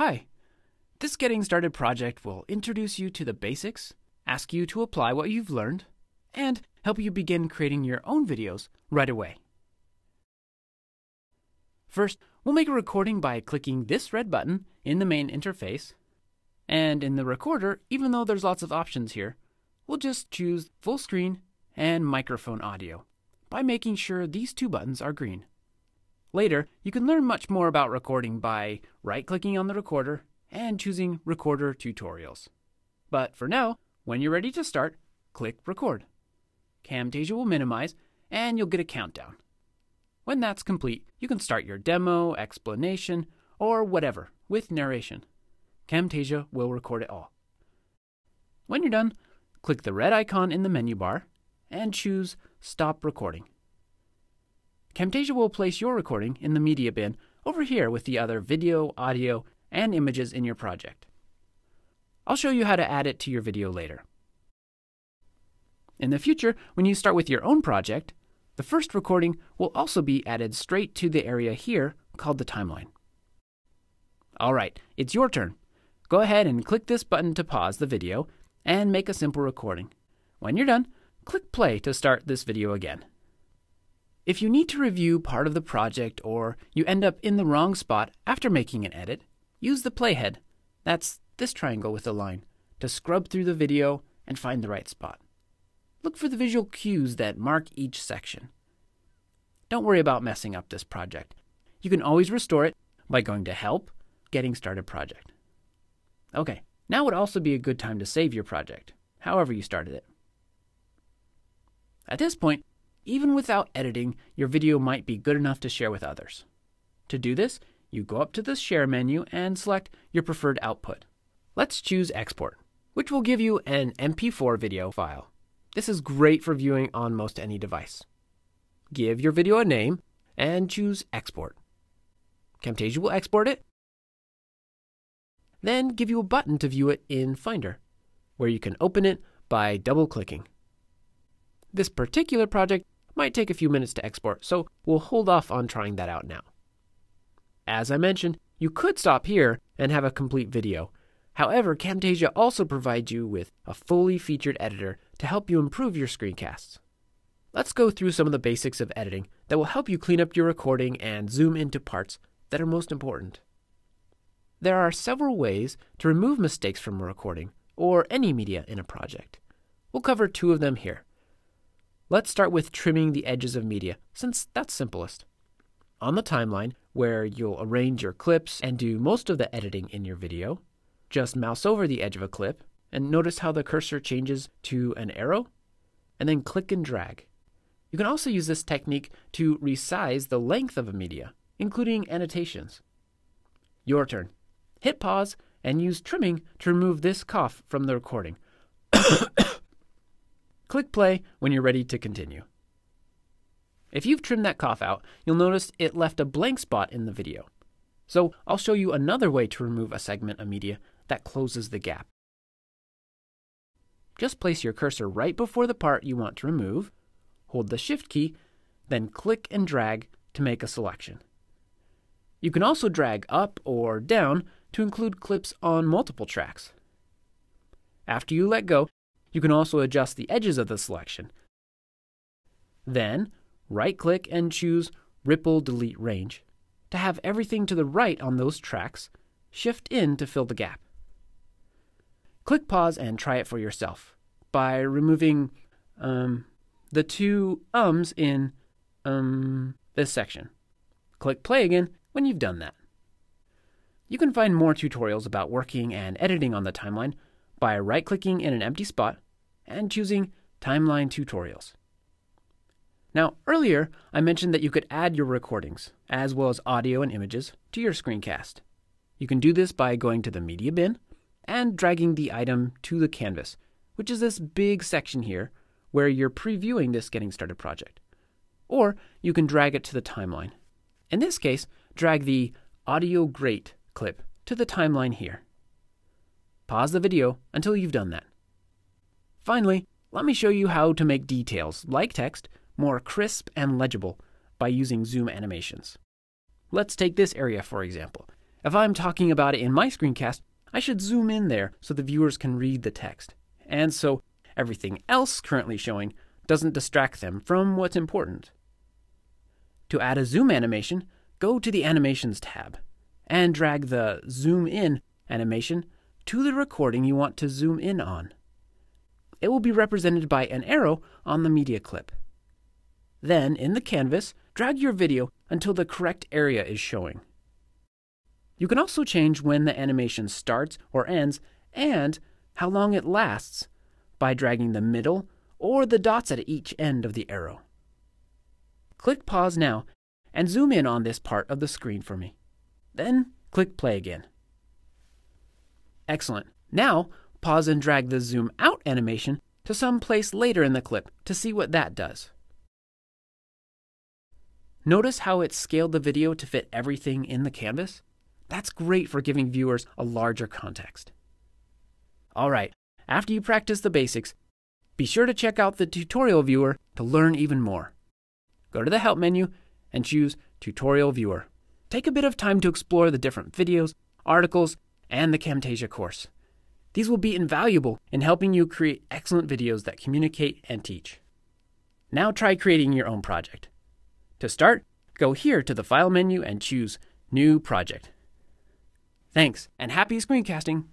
Hi, this Getting Started project will introduce you to the basics, ask you to apply what you've learned, and help you begin creating your own videos right away. First, we'll make a recording by clicking this red button in the main interface. And in the recorder, even though there's lots of options here, we'll just choose full screen and microphone audio by making sure these two buttons are green. Later, you can learn much more about recording by right-clicking on the recorder and choosing Recorder Tutorials. But for now, when you're ready to start, click Record. Camtasia will minimize, and you'll get a countdown. When that's complete, you can start your demo, explanation, or whatever with narration. Camtasia will record it all. When you're done, click the red icon in the menu bar and choose Stop Recording. Camtasia will place your recording in the media bin over here with the other video, audio, and images in your project. I'll show you how to add it to your video later. In the future, when you start with your own project, the first recording will also be added straight to the area here called the timeline. All right, it's your turn. Go ahead and click this button to pause the video and make a simple recording. When you're done, click play to start this video again. If you need to review part of the project or you end up in the wrong spot after making an edit, use the playhead, that's this triangle with a line, to scrub through the video and find the right spot. Look for the visual cues that mark each section. Don't worry about messing up this project. You can always restore it by going to Help, Getting Started Project. Okay, now would also be a good time to save your project, however you started it. At this point, even without editing, your video might be good enough to share with others. To do this, you go up to the Share menu and select your preferred output. Let's choose Export, which will give you an MP4 video file. This is great for viewing on most any device. Give your video a name and choose Export. Camtasia will export it, then give you a button to view it in Finder, where you can open it by double-clicking. This particular project might take a few minutes to export, so we'll hold off on trying that out now. As I mentioned, you could stop here and have a complete video. However, Camtasia also provides you with a fully featured editor to help you improve your screencasts. Let's go through some of the basics of editing that will help you clean up your recording and zoom into parts that are most important. There are several ways to remove mistakes from a recording or any media in a project. We'll cover two of them here. Let's start with trimming the edges of media, since that's simplest. On the timeline, where you'll arrange your clips and do most of the editing in your video, just mouse over the edge of a clip and notice how the cursor changes to an arrow, and then click and drag. You can also use this technique to resize the length of a media, including annotations. Your turn. Hit pause and use trimming to remove this cough from the recording. Click play when you're ready to continue. If you've trimmed that cough out, you'll notice it left a blank spot in the video. So I'll show you another way to remove a segment of media that closes the gap. Just place your cursor right before the part you want to remove, hold the Shift key, then click and drag to make a selection. You can also drag up or down to include clips on multiple tracks. After you let go, you can also adjust the edges of the selection. Then, right-click and choose Ripple Delete Range. To have everything to the right on those tracks, shift in to fill the gap. Click pause and try it for yourself by removing the two ums in this section. Click play again when you've done that. You can find more tutorials about working and editing on the timeline by right-clicking in an empty spot and choosing Timeline Tutorials. Now, earlier, I mentioned that you could add your recordings, as well as audio and images, to your screencast. You can do this by going to the media bin and dragging the item to the canvas, which is this big section here where you're previewing this Getting Started project. Or you can drag it to the timeline. In this case, drag the Audio Great clip to the timeline here. Pause the video until you've done that. Finally, let me show you how to make details, like text, more crisp and legible by using zoom animations. Let's take this area for example. If I'm talking about it in my screencast, I should zoom in there so the viewers can read the text, and so everything else currently showing doesn't distract them from what's important. To add a zoom animation, go to the Animations tab and drag the Zoom In animation to the recording you want to zoom in on. It will be represented by an arrow on the media clip. Then, in the canvas, drag your video until the correct area is showing. You can also change when the animation starts or ends and how long it lasts by dragging the middle or the dots at each end of the arrow. Click pause now and zoom in on this part of the screen for me. Then click play again. Excellent. Now pause and drag the zoom out animation to some place later in the clip to see what that does. Notice how it scaled the video to fit everything in the canvas? That's great for giving viewers a larger context. All right, after you practice the basics, be sure to check out the tutorial viewer to learn even more. Go to the Help menu and choose Tutorial Viewer. Take a bit of time to explore the different videos, articles, and the Camtasia course. These will be invaluable in helping you create excellent videos that communicate and teach. Now try creating your own project. To start, go here to the File menu and choose New Project. Thanks, and happy screencasting!